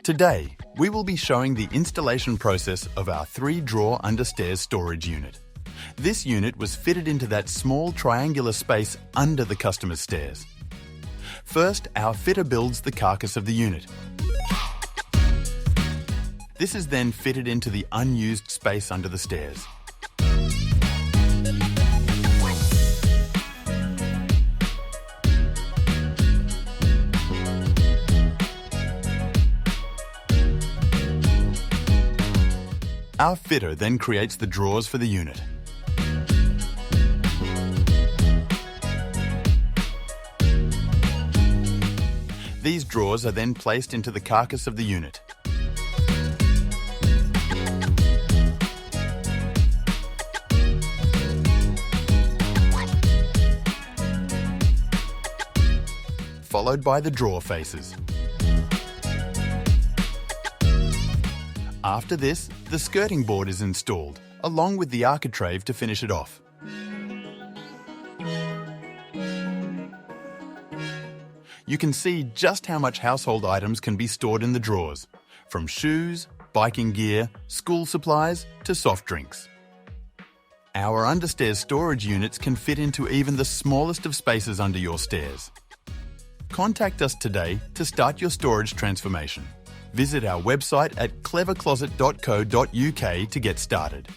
Today, we will be showing the installation process of our 3-drawer understairs storage unit. This unit was fitted into that small triangular space under the customer's stairs. First, our fitter builds the carcass of the unit. This is then fitted into the unused space under the stairs. Our fitter then creates the drawers for the unit. These drawers are then placed into the carcass of the unit. Followed by the drawer faces. After this, the skirting board is installed, along with the architrave to finish it off. You can see just how much household items can be stored in the drawers, from shoes, biking gear, school supplies to soft drinks. Our understairs storage units can fit into even the smallest of spaces under your stairs. Contact us today to start your storage transformation. Visit our website at clevercloset.co.uk to get started.